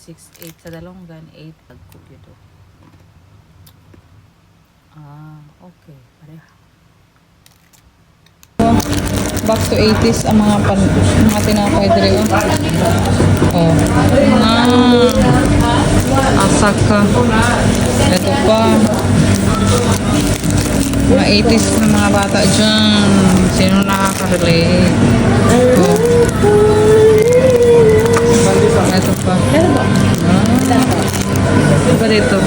2, 4, 6, 8 sa dalonggan 8 tagko dito. Okay, pareha. Back to 80s ang mga tinapay diri. Oh. Asak ka. Ito pa. Mga 80s na mga bata dyan. Sino nakaka-relate? Oh. Ito pa. Ito pa dito.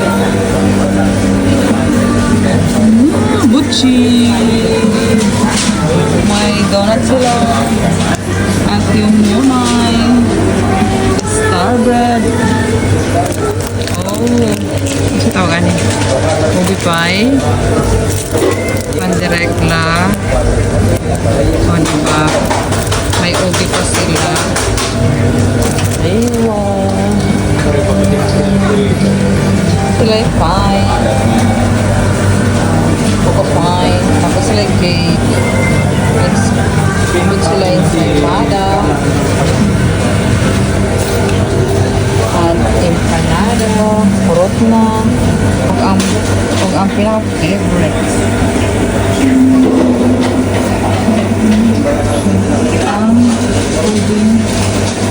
Buchi! May donut sila. At yung yumay. Star bread. Oh. Kasi tawagan eh. Ubi pie. Pandirekla. O diba? May ubi pa sila. Ayun. Sila yung pie. Coco pie. Tapos sila yung cake. Put sila yung ensalada. At empanada. Kurot na. Huwag ang pinaka-favorite. Ang puding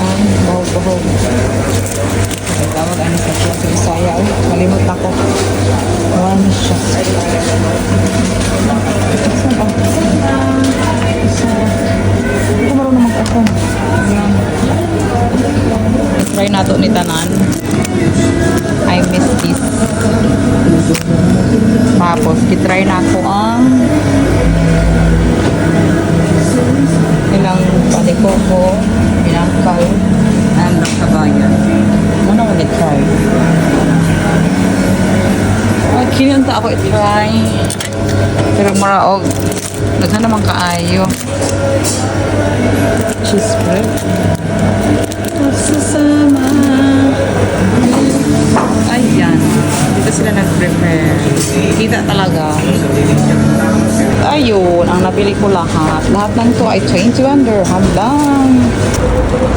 ang bahog-bahog. Tawag ano sa Bisaya. Malimot ako. Ano siya? Ito marunong mag-akong. Try nato ni Tanan. I miss this. Tapos, kitry na ako ang ilang palikoko, pinangkal, and ang kabayan. Muna ko try. Kinunta ako i-try. Pero maraog. Naghan naman kaayo. Cheese bread. Sasama. Ayan. Dito sila nag-prepare. Kita talaga. Ayun. Ang nabili ko lahat. Lahat ng to ay 21 dirham lang.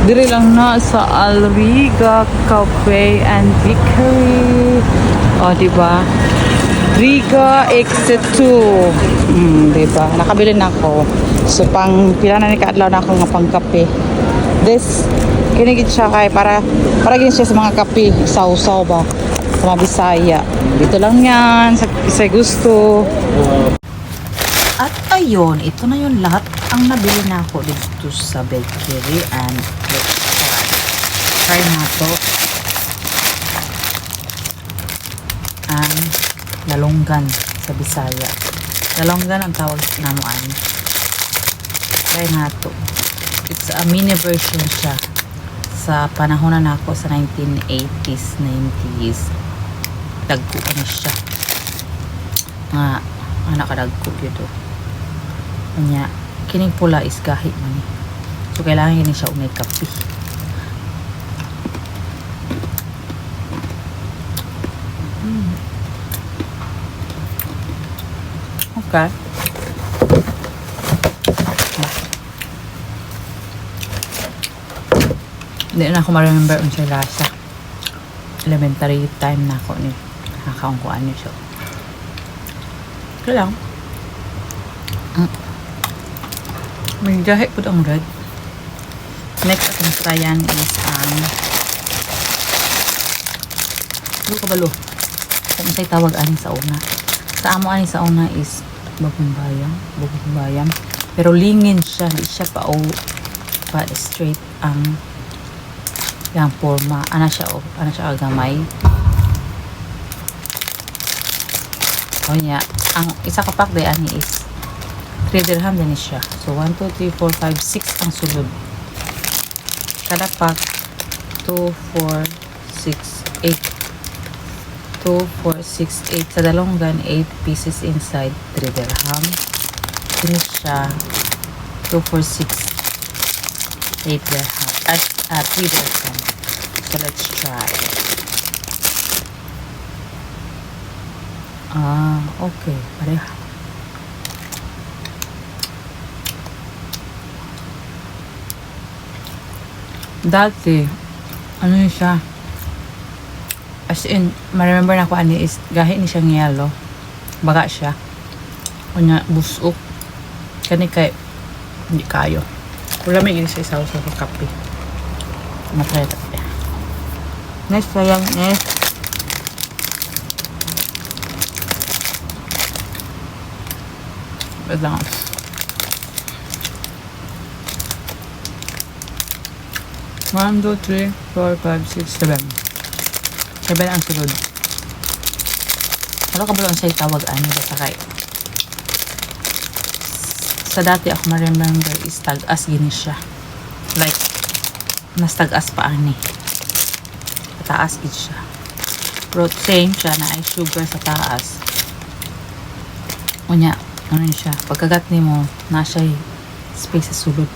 Diri lang na sa Alriga Cafe and Bakery. O, diba? Riga Exit 2. Diba? Nakabili na ako. So, pila na ni kaadlaw na ako nga pang kape. This, kinigit siya kay para gin siya sa mga kape. Sausaw ba? Sa mga Bisaya. Dito lang yan. Sa gusto. At ayun, ito na yung lahat ang nabili na ako dito sa bakery and restaurant. Try na to. Ang lalonggan sa Bisaya. Lalonggan ang tawag namuan. Try na to. It's a mini version siya. Sa panahon na ako sa 1980s, 90s. Dagko ka na siya. Nga, anak ka dagko dito. Kanya, kining pula is gahi man eh. So, kailangan yun siya umay kape. Okay. Hindi na ako ma-remember kung siya lasa. Elementary time na ako ni nakakaungkuan niyo siya. Okay lang. May jahe po ang red. Next atong tryan is ano kabalo? Kung sa'y tawag ani sa una. Sa amo ani sa una is bagong bayam. Pero lingin siya, hindi siya pa straight ang yang forma. Ana siya agamay. O niya, ang isa ka pack day ani is 3 dirham din siya. So 1, 2, 3, 4, 5, 6 ang sulod. Kada pack 2, 4, 6, 8. 2, 4, 6, 8 sa dalonggan 8 pieces inside 3 dirham. Finish siya 2, 4, 6, 8 dirham at 3 dirham. So let's try. Okay, pareha. Dati ano yun siya, As in, ma-remember na ko ani is gahi ni siyang yellow. Baga siya. Kunya busok. Kani kay hindi kayo. Wala may gini sa isaw sa kape. Matry ta kape. Next sayang next. Wait lang. One, two, three, four, five, six, seven. Seven ang sulod. Ano ka ba lang sa'yo tawag ano ba sa kay? Sa dati ako ma-remember is tag-as gini siya. Like, mas tag-as pa ani. Pataas gid siya. Pero same siya na ay sugar sa taas. Unya, ano siya? Pagkagat ni mo, nasa space sa sulod.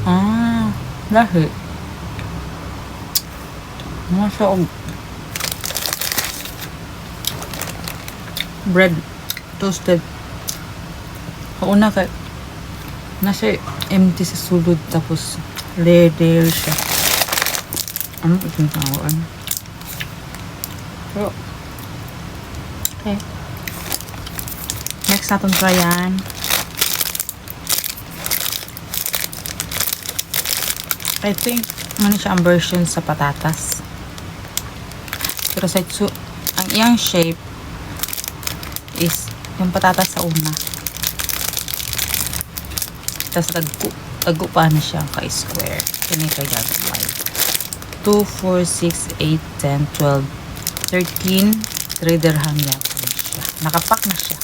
Ah, lahi. Nasa bread toasted. Kauna kay nasa empty sa sulod tapos layer siya. Ano itong tawaan? Pero okay. Next natin try yan. I think ano siya ang version sa patatas. Pero sa ang iyang shape is yung patatas sa una. Tapos tagko pa na siya ka-square. Kini kay gagawin. 2, 4, 6, 8, 10, 12, 13, 3 dirham yapon siya. Nakapack na siya.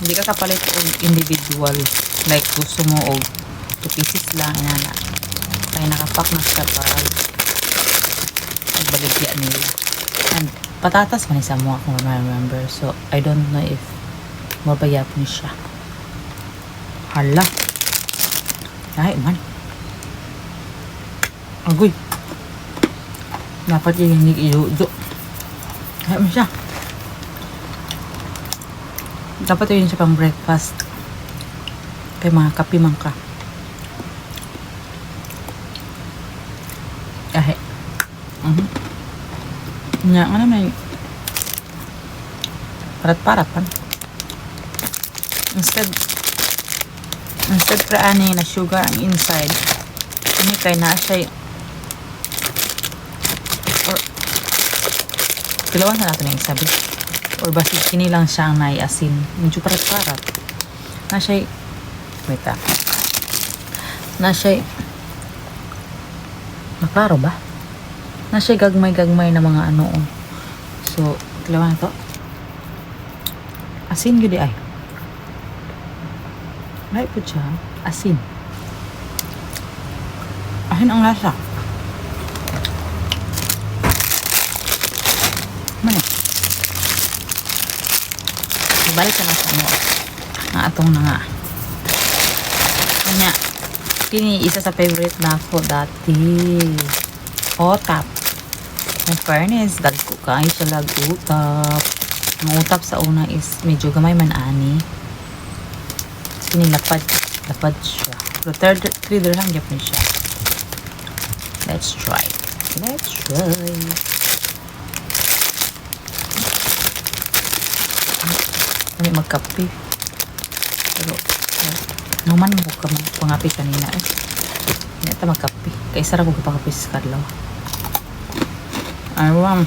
Hindi ka kapalit og individual. Like gusto mo og 2 pieces lang inana. Kaya nakapack na siya para baligya nila. And patatas man isa mo ako remember. So I don't know if mabayap ni siya. Hala. Ay man. Agoy. Dapat yung iludo. Ay mo siya. Dapat yun siya pang breakfast. Kay mga kape man ka. Ahe. Nya, ano may parat-parat pan. Instead pra ani na sugar ang inside. Ini kay na siya or kilawan na natin yung sabi. Or basi kini lang siya ang naiasin. Medyo parat-parat. Na siya wait ah. Na siya maklaro ba? Na siya gagmay-gagmay na mga ano. So, kilawan na to. Asin yun di ay. Right po siya. Asin. Asin ang lasa. Mani. Balik ka na sa ano. Nga atong na nga. Kanya. Kini isa sa favorite na ako dati. Utap. In fairness, dagko kayo siya lag-utap. Ang utap sa una is medyo gamay man ani. Kini lapad siya. Pero 3 dirham gyapon siya. Let's try. Kami magkape. Pero naman mo ka pangapi kanina eh. Hindi ito magkape. Kaya sarap mo kapakape sa Carlo. Aywan.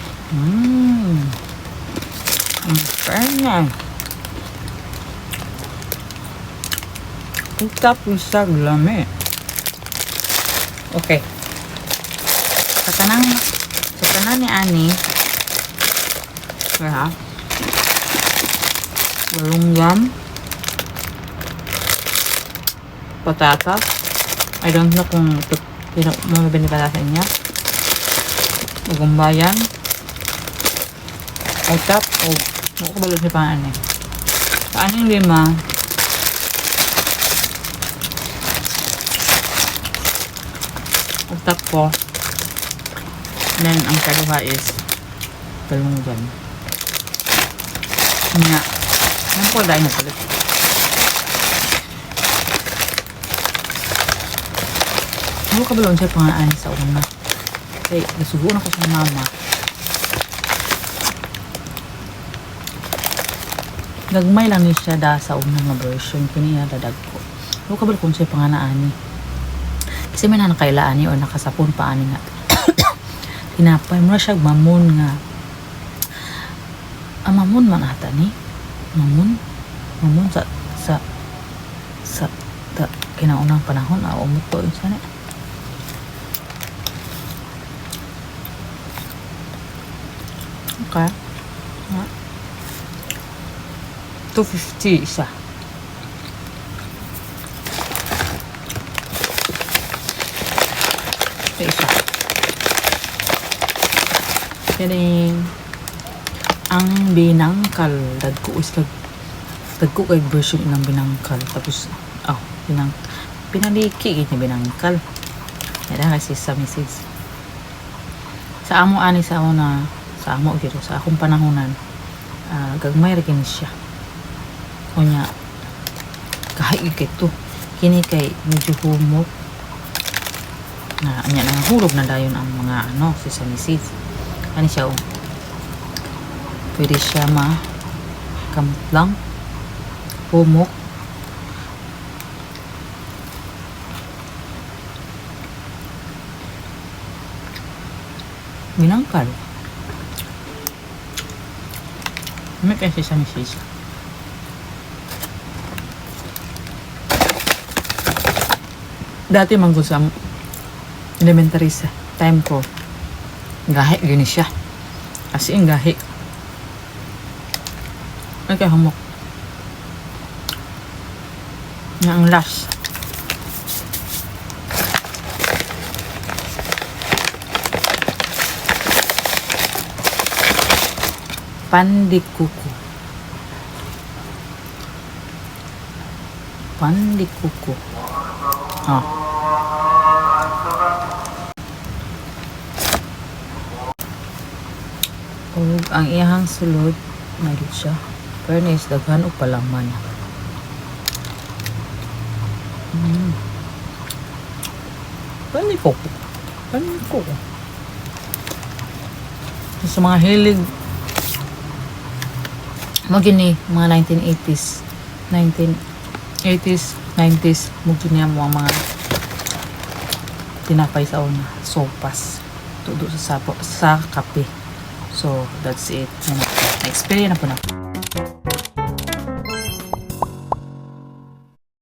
Ang fairness. Utap sa glame. Okay. Sa tanan ni Ani. Kaya. Balunggam. Patatas. I don't know kung mga binibalasan niya. Gumbayan. Utap. Ako balon si paan eh. Sa aning 5. Utap ko. And then, ang kaluha is balunggam. Nga. Yan po dahil napalit. Ano ka balon siya pangaan sa una? Okay, nasugo na ko sa mama. Gagmay lang ni siya da sa unang nga version. Kini na dadag ko. Ano ka ba kung siya panganaani? Kasi may nakailaani o nakasapon pa ani nga. Tinapay mo na siya mamon nga. Mamon man ata ni. Mamon sa kinaunang panahon umuto yun sana. Okay. 250 isa. Ito isa. Kidding. Ang binangkal. Dagko kay version ng binangkal. Tapos, pinaliki niya binangkal. Yan kasi sa message. Sa amo ani sa amo na sa amo gito sa akong panahonan. Gagmay ra kini siya. Kunya kahit ito kini kay medyo humok na anya nang hulog na dayon ang mga si samisid ani siya pwede siya kamot lang humok binangkal may kasi samisid dati manggod sa elementary sa time ko gahi gini siya as in gahi ay kaya hamok na ang last pandikuko ug ang iyang sulod nagit siya fairness daghan og palaman paniko sa mga hilig mo gini mga 1980s 90s mo gini mo ang mga tinapay sa una sopas tudo sa kape. So, that's it. Na-experience na po na.